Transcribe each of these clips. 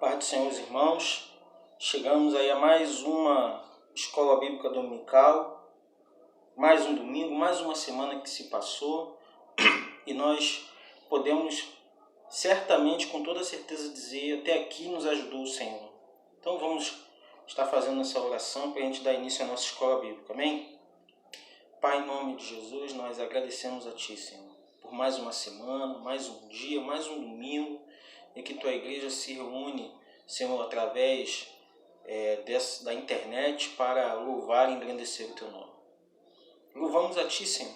Paz do Senhor, os irmãos. Chegamos aí a mais uma Escola Bíblica Dominical, mais um domingo, mais uma semana que se passou e nós podemos certamente, com toda certeza, dizer: até aqui nos ajudou o Senhor. Então vamos estar fazendo essa oração para a gente dar início à nossa Escola Bíblica, amém? Pai, em nome de Jesus, nós agradecemos a Ti, Senhor, por mais uma semana, mais um dia, mais um domingo, em que Tua Igreja se reúne, Senhor, através da internet para louvar e engrandecer o Teu nome. Louvamos a Ti, Senhor,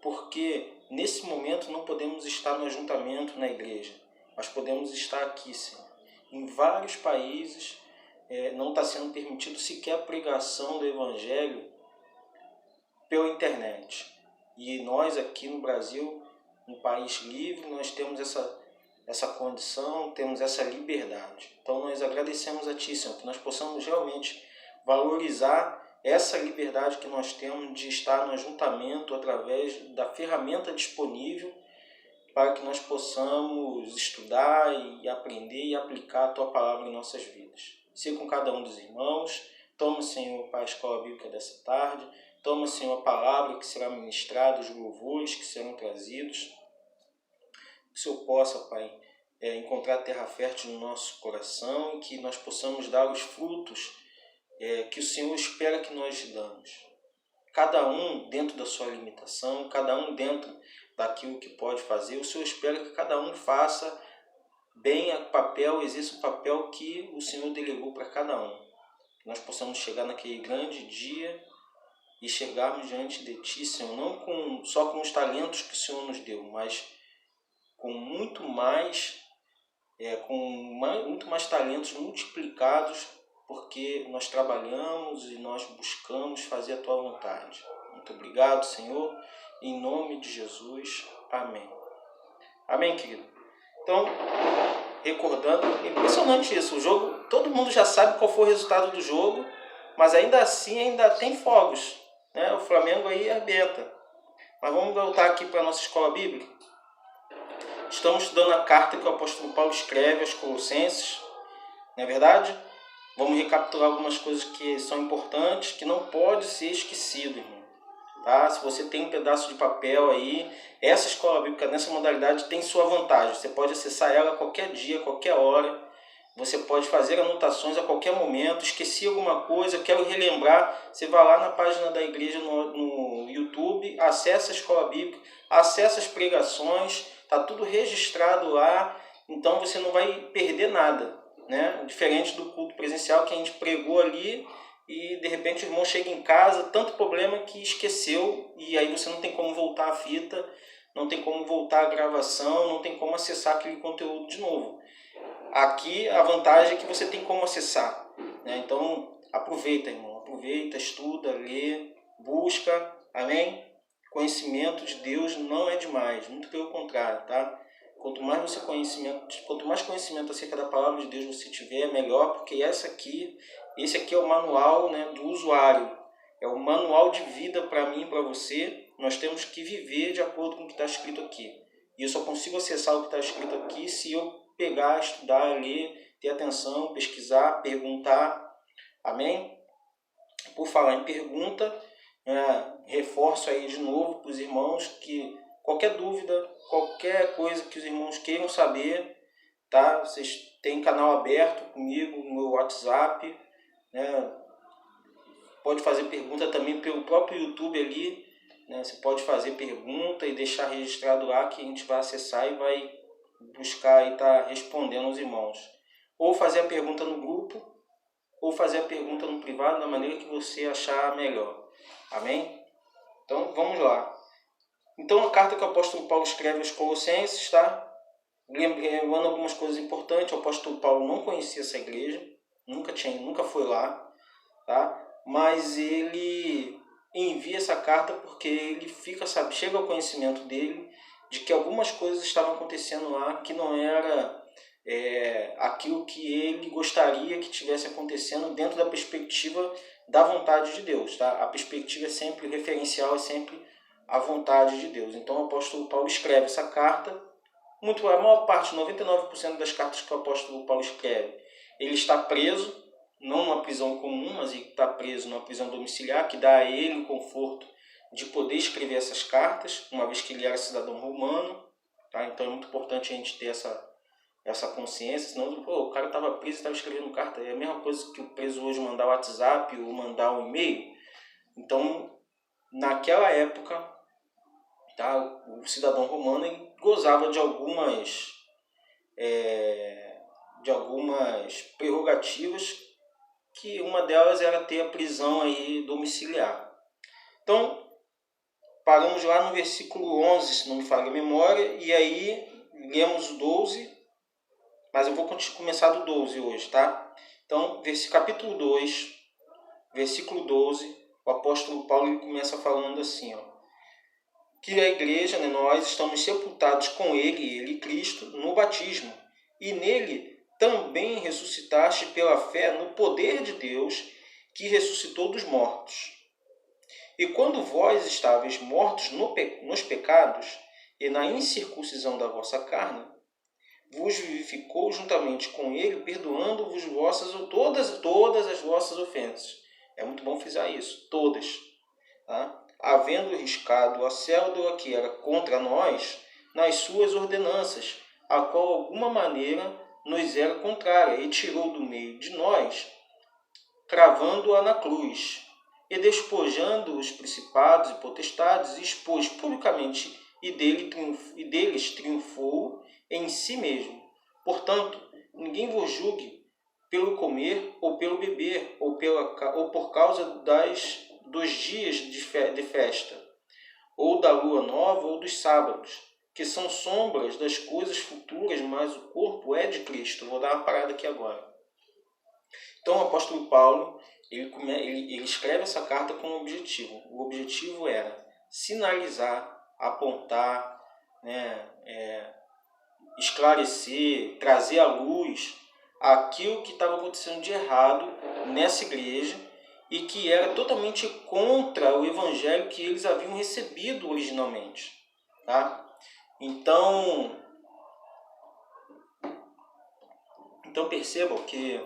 porque nesse momento não podemos estar no ajuntamento na igreja, mas podemos estar aqui, Senhor. Em vários países não está sendo permitido sequer a pregação do Evangelho pela internet. E nós aqui no Brasil, um país livre, nós temos essa condição, temos essa liberdade. Então nós agradecemos a Ti, Senhor, que nós possamos realmente valorizar essa liberdade que nós temos de estar no ajuntamento através da ferramenta disponível para que nós possamos estudar e aprender e aplicar a Tua Palavra em nossas vidas. Seja com cada um dos irmãos. Toma, Senhor, para a Escola Bíblica dessa tarde. Toma, Senhor, a palavra que será ministrada, os louvores que serão trazidos. Que o Senhor possa, Pai, encontrar terra fértil no nosso coração e que nós possamos dar os frutos que o Senhor espera que nós damos. Cada um dentro da sua limitação, cada um dentro daquilo que pode fazer. O Senhor espera que cada um faça bem exerça o papel que o Senhor delegou para cada um. Que nós possamos chegar naquele grande dia e chegarmos diante de Ti, Senhor, não só com os talentos que o Senhor nos deu, mas com muito mais talentos multiplicados, porque nós trabalhamos e nós buscamos fazer a Tua vontade. Muito obrigado, Senhor, em nome de Jesus. Amém. Amém, querido? Então, recordando, é impressionante isso, o jogo, todo mundo já sabe qual foi o resultado do jogo, mas ainda assim ainda tem fogos, né? O Flamengo aí arrebenta. Mas vamos voltar aqui para a nossa escola bíblica. Estamos estudando a carta que o apóstolo Paulo escreve aos Colossenses, não é verdade? Vamos recapitular algumas coisas que são importantes, que não pode ser esquecido, irmão. Tá? Se você tem um pedaço de papel aí, essa escola bíblica nessa modalidade tem sua vantagem. Você pode acessar ela a qualquer dia, a qualquer hora. Você pode fazer anotações a qualquer momento. Esqueci alguma coisa, quero relembrar. Você vai lá na página da igreja no YouTube, acessa a escola bíblica, acessa as pregações, está tudo registrado lá. Então você não vai perder nada, né? Diferente do culto presencial que a gente pregou ali e de repente o irmão chega em casa, tanto problema que esqueceu, e aí você não tem como voltar a fita, não tem como voltar a gravação, não tem como acessar aquele conteúdo de novo. Aqui a vantagem é que você tem como acessar, né? Então aproveita, irmão, aproveita, estuda, lê, busca, amém? Conhecimento de Deus não é demais, muito pelo contrário, tá? Quanto mais conhecimento acerca da palavra de Deus você tiver, melhor, porque esse aqui é o manual, né, do usuário. É o manual de vida para mim e para você. Nós temos que viver de acordo com o que está escrito aqui. E eu só consigo acessar o que está escrito aqui se eu pegar, estudar, ler, ter atenção, pesquisar, perguntar. Amém? Por falar em pergunta, reforço aí de novo para os irmãos que qualquer dúvida, qualquer coisa que os irmãos queiram saber, tá? Vocês têm canal aberto comigo no meu WhatsApp, né? Pode fazer pergunta também pelo próprio YouTube ali, né? Você pode fazer pergunta e deixar registrado lá que a gente vai acessar e vai buscar e estar respondendo aos irmãos. Ou fazer a pergunta no grupo, ou fazer a pergunta no privado da maneira que você achar melhor. Amém? Então vamos lá. Então a carta que o apóstolo Paulo escreve aos Colossenses, tá? Lembrando algumas coisas importantes, o apóstolo Paulo não conhecia essa igreja, nunca foi lá, tá? Mas ele envia essa carta porque ele chega ao conhecimento dele de que algumas coisas estavam acontecendo lá que não era aquilo que ele gostaria que tivesse acontecendo dentro da perspectiva da vontade de Deus, tá? A perspectiva é sempre, o referencial é sempre a vontade de Deus. Então o apóstolo Paulo escreve essa carta, a maior parte, 99% das cartas que o apóstolo Paulo escreve, Ele está preso, não numa prisão comum, mas ele está preso numa prisão domiciliar, que dá a ele o conforto de poder escrever essas cartas, uma vez que ele era cidadão romano. Tá? Então é muito importante a gente ter essa consciência, senão o cara estava preso e estava escrevendo carta. É a mesma coisa que o preso hoje mandar WhatsApp ou mandar um e-mail. Então, naquela época, tá, o cidadão romano ele gozava de algumas prerrogativas, que uma delas era ter a prisão aí domiciliar. Então, paramos lá no versículo 11, se não me falha a memória, e aí lemos o 12, mas eu vou começar do 12 hoje, tá? Então, capítulo 2, versículo 12, o apóstolo Paulo ele começa falando assim, ó, que a igreja, né, nós estamos sepultados com ele, Cristo, no batismo, e nele também ressuscitaste pela fé no poder de Deus, que ressuscitou dos mortos. E quando vós estáveis mortos nos pecados e na incircuncisão da vossa carne, vos vivificou juntamente com ele, perdoando-vos todas as vossas ofensas. É muito bom frisar isso, todas. Tá? Havendo riscado a cédula que era contra nós nas suas ordenanças, a qual alguma maneira nos era contrária, e tirou do meio de nós, cravando-a na cruz, e despojando os principados e potestades, expôs publicamente e deles triunfou em si mesmo. Portanto, ninguém vos julgue pelo comer ou pelo beber, ou por causa dos dias de festa, ou da lua nova, ou dos sábados, que são sombras das coisas futuras, mas o corpo é de Cristo. Vou dar uma parada aqui agora. Então, o apóstolo Paulo ele escreve essa carta com um objetivo. O objetivo era sinalizar, apontar, né, esclarecer, trazer à luz aquilo que estava acontecendo de errado nessa igreja e que era totalmente contra o evangelho que eles haviam recebido originalmente. Tá? Então percebam que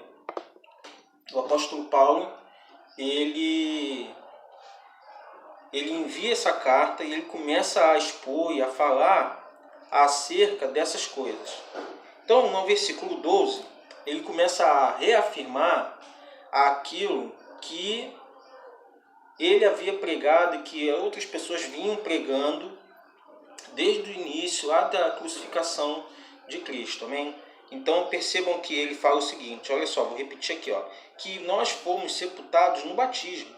o apóstolo Paulo ele envia essa carta e ele começa a expor e a falar acerca dessas coisas. Então, no versículo 12, ele começa a reafirmar aquilo que ele havia pregado e que outras pessoas vinham pregando desde o início, lá da crucificação de Cristo. Amém? Então, percebam que ele fala o seguinte, olha só, vou repetir aqui, ó, que nós fomos sepultados no batismo,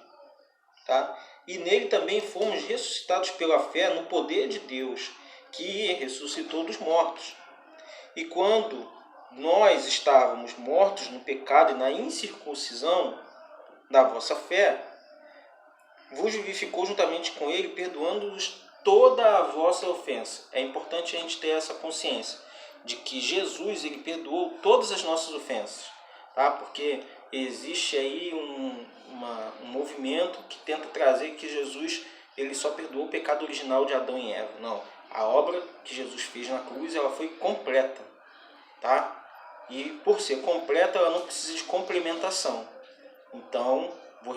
tá? E nele também fomos ressuscitados pela fé no poder de Deus, que ressuscitou dos mortos. E quando nós estávamos mortos no pecado e na incircuncisão da vossa fé, vos vivificou juntamente com ele, perdoando-vos toda a vossa ofensa. É importante a gente ter essa consciência de que Jesus ele perdoou todas as nossas ofensas, tá? Porque existe aí um movimento que tenta trazer que Jesus ele só perdoou o pecado original de Adão e Eva. Não, a obra que Jesus fez na cruz ela foi completa, tá? E por ser completa ela não precisa de complementação. Então vou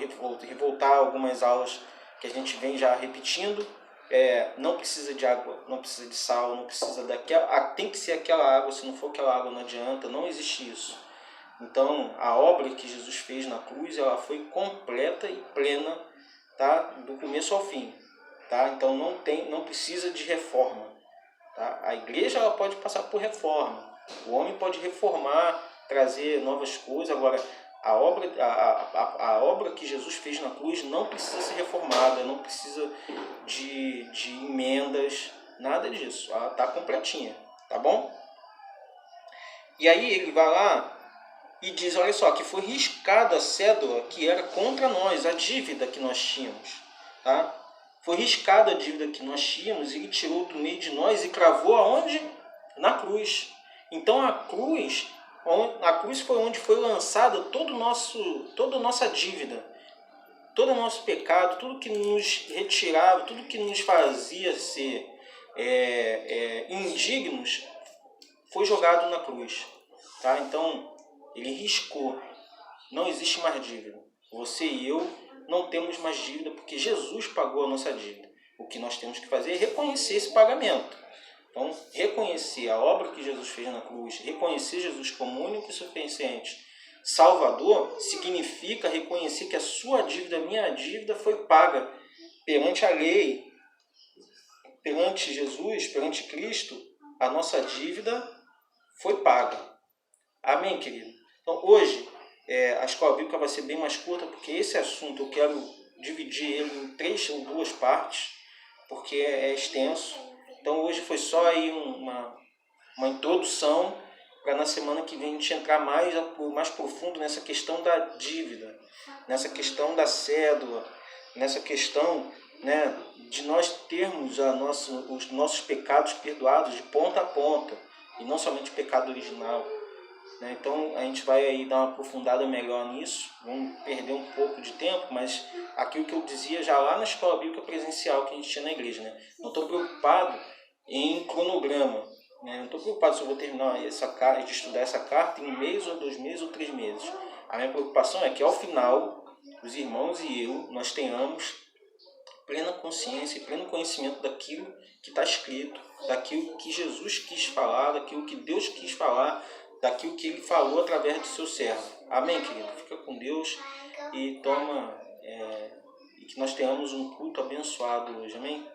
voltar algumas aulas que a gente vem já repetindo. Não precisa de água, não precisa de sal, não precisa tem que ser aquela água, se não for aquela água não adianta, não existe isso. Então, a obra que Jesus fez na cruz, ela foi completa e plena, tá? Do começo ao fim, tá? Então, não precisa de reforma, tá? A igreja ela pode passar por reforma, o homem pode reformar, trazer novas coisas, agora a obra que Jesus fez na cruz não precisa ser reformada, não precisa de emendas, nada disso. Ela está completinha, tá bom? E aí ele vai lá e diz, olha só, que foi riscada a cédula que era contra nós, a dívida que nós tínhamos. Tá? Foi riscada a dívida que nós tínhamos e ele tirou do meio de nós e cravou aonde? Na cruz. Então a cruz foi onde foi lançada toda a nossa dívida, todo o nosso pecado, tudo que nos retirava, tudo que nos fazia ser indignos, foi jogado na cruz. Tá? Então, Ele riscou. Não existe mais dívida. Você e eu não temos mais dívida porque Jesus pagou a nossa dívida. O que nós temos que fazer é reconhecer esse pagamento. Então, reconhecer a obra que Jesus fez na cruz, reconhecer Jesus como único e suficiente Salvador, significa reconhecer que a sua dívida, a minha dívida, foi paga perante a lei, perante Jesus, perante Cristo. A nossa dívida foi paga. Amém, querido? Então, hoje, a escola bíblica vai ser bem mais curta, porque esse assunto eu quero dividir ele em 3 ou 2 partes, porque é extenso. Então, hoje foi só aí uma introdução, para na semana que vem a gente entrar mais profundo nessa questão da dívida, nessa questão da cédula, nessa questão, né, de nós termos os nossos pecados perdoados de ponta a ponta, e não somente o pecado original. Então a gente vai aí dar uma aprofundada melhor nisso, vamos perder um pouco de tempo, mas aquilo que eu dizia já lá na escola bíblica presencial que a gente tinha na igreja, né? Não estou preocupado em cronograma, né? Não estou preocupado se eu vou terminar de estudar essa carta em 1 mês, ou 2 meses, ou 3 meses. A minha preocupação é que ao final, os irmãos e eu, nós tenhamos plena consciência e pleno conhecimento daquilo que está escrito, daquilo que Jesus quis falar, daquilo que Deus quis falar, daquilo que Ele falou através do seu servo. Amém, querido? Fica com Deus e e que nós tenhamos um culto abençoado hoje. Amém?